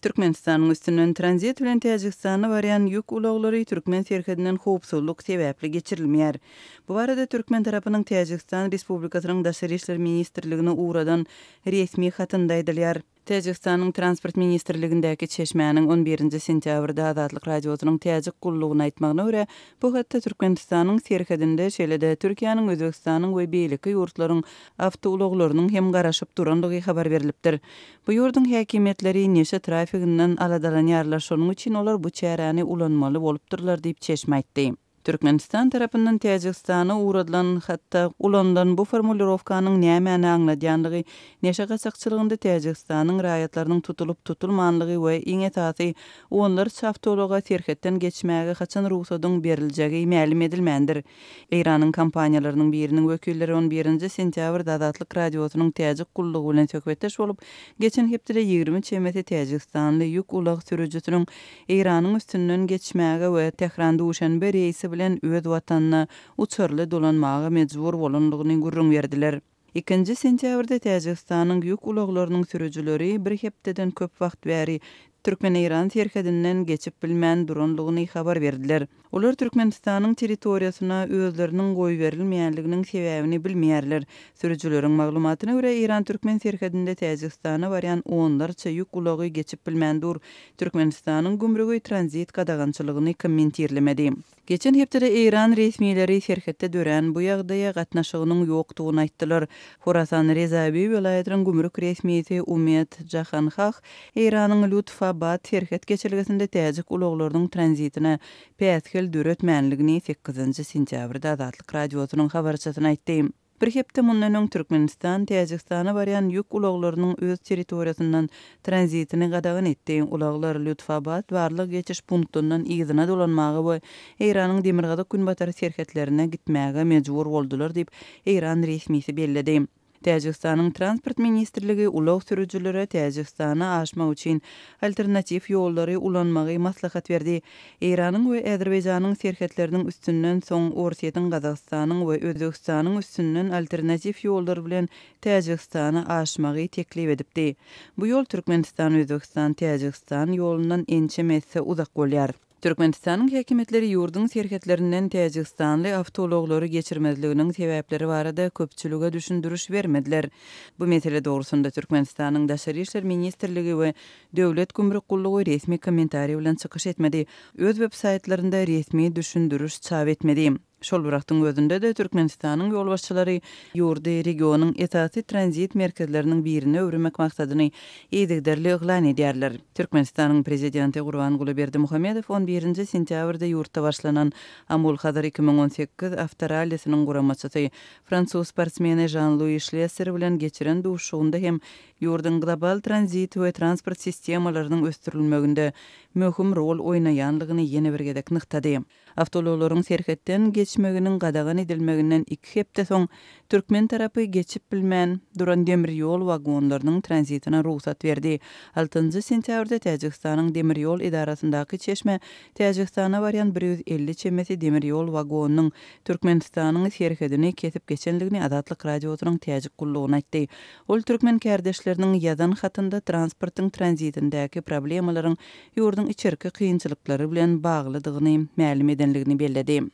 Türkmenistanyň üstünden tranzit bilen Täjikistana barýan ýük ulaglary Türkmen serhedinden howpsuzlyk sebäpli geçirilmeýär. Bu barada Türkmen tarapynyň Täjikistan Respublikasynyň Daşary işler ministrligine uğradan resmi hatynda aýdylýar. Täjikistanyň transport ministrligindäki çeşmäniň 11-nji sentýabrda Azatlyk radiosynyň Täjik gullugyna aýtmagyna görä, bu hatda Türkmenistanyň serhedinde şeýle-de Türkiýanyň, Özbegistanyň we beýleki ýurtlaryň awtoulaglarynyň hem garaşyp duranlygy habar berilipdir. Bu ýurdun häkimetleri neşe trafiginden aladalanýarlar, şonuň üçin olar bu çäräni ulanmaly bolupdyrlar diýip çeşme aýtdy. Türkmenistan tarapyndan Täjikistana uğradylan hatda ulandan bu formulirovkanyň nämäni aňladýanlygy, neşe gaçakçylygynda Täjikistanyň raýatlarynyň tutulup tutulmanlygy we iň esasy onlar çawtolaga serhetden geçmäge haçan ruhsatyň beriljegi ma'lum edilmändir. Iranyň kompaniýalarynyň biriniň wekilleri 11-nji sentýabrda Azatlyk radiosynyň Täjik gullugy bilen söhbetdeş bolup, geçen hepde 20 çemeti Täjikistanly ýük ulag sürüjüsiniň Iranyň üstünden geçmäge we Tehranda uşanbe reýsi bilen öz watanyna uçurly dolanmaga mejbur bolanlygyny gurrun berdiler. 2-nji sentýabrda Täjikistanyň ýük ulaglarynyň sürüjüleri bir hepdeden köp wagt bäri Türkmen-İran serhedinden geçip bilmän duranlygyny habar berdiler. Olar Türkmenistanyň territoriýasyna özleriniň goý berilmeýänliginiň sebäbini bilmeýärler. Sürüjüleriň maglumatyna görä İran Türkmen serhedinde Täjikistana barýan onlarça ýük ulagy geçip bilmän dur Türkmenistanyň gümrügi tranzit gadagançylygyny kommentirlemedi. Geçen hepde İran resmiýetleri serhetde dören bu ýagdaýa gatnaşygynyň ýokdugyny aýtdylar. Horasan Rezabi welaýatynyň gümrük resmiýeti Ummet Jahanhaq İranyň Lutfabad serhet geçirgesinde Täjik ulaglarynyň tranzitine päsgel döretmänligini 8-nji sentýabrda Azatlyk radiosynyň habarçysyna aýtdy. Bir hepde mundan öň Türkmenistan Täjikistana barýan ýük ulaglarynyň öz territoriýasyndan tranzitini gadagan etdi. Ulaglar Lutfabad barlyk geçiş punktundan ýygyna dolanmagy we Iranyň demirgazak günbatar serhetlerine gitmäge mejbur boldular diýip İran resmiýeti belledi. Täjikistanyň transport ministrligi ulag sürüjülere Täjikistana aşmak üçin alternativ ýollary ulanmagy maslahat berdi. Iranyň we Azerbaýjanyň serhetleriniň üstünden soň Orsiýetiň, Gazagstanyň we Özbegistanyň üstünden alternativ ýollar bilen Täjikistana aşmagy teklip edipdi. Bu ýol Türkmenistan, Özbegistan, Täjikistan ýolundan ençe uzak bolýar. Türkmenistanyň häkimetleri ýurdun serhetlerinden Täjikistanly awtoulaglary geçirmezliginiň sebäpleri barada köpçülüge düşündürüş bermediler. Bu mesele dogrusunda Türkmenistanyň Daşary işler ministrligi we Döwlet gümrük gullugy resmi kommentariýa bilen çykyş etmedi. Öz web saytlarynda resmi düşündürüş çap etmedi. Şol wagtyň özünde de Türkmenistanyň ýolbaşçylary ýurdy regionyň esasy tranzit merkezleriniň birine öwürmek maksadyny ýetigderli eglan edýärler. Türkmenistanyň prezidenti Gurbanguly Berdimuhammedow 11-nji sentýabrda ýurtda başlanan Amul Hadar 2018 awtorallysynyň guramaçysy Fransuz sportsmeni Jean-Louis Schlesser bilen geçiren duşugynda hem ýurdun global tranzit we transport sistemalarynyň östürilmeginde möhüm rol oýnaýanlygyny ýene bir gedek nyktady. Awtoulaklaryň serhetden geçmeginiň gadagan edilmeginden 2 hepde soň Türkmen tarapy geçip bilmän duran demir ýol wagonlarynyň tranzitine ruhsat berdi. 6-njy sentýabrda Täjikistanyň demir ýol idarasyndaky çeşme Täjikistana barýan 150 çemeti demir ýol wagonunyň Türkmenistanyň serhedini kesip geçenligini Azatlyk radiosynyň Täjik gullugyna aýtdy. Ol türkmen kärdäşleriniň ýazan hatynda transportyň tranzitindäki problemalaryň ýurdun içerki kynçylyklary bilen baglydygyny ma'lum edenligini belledi.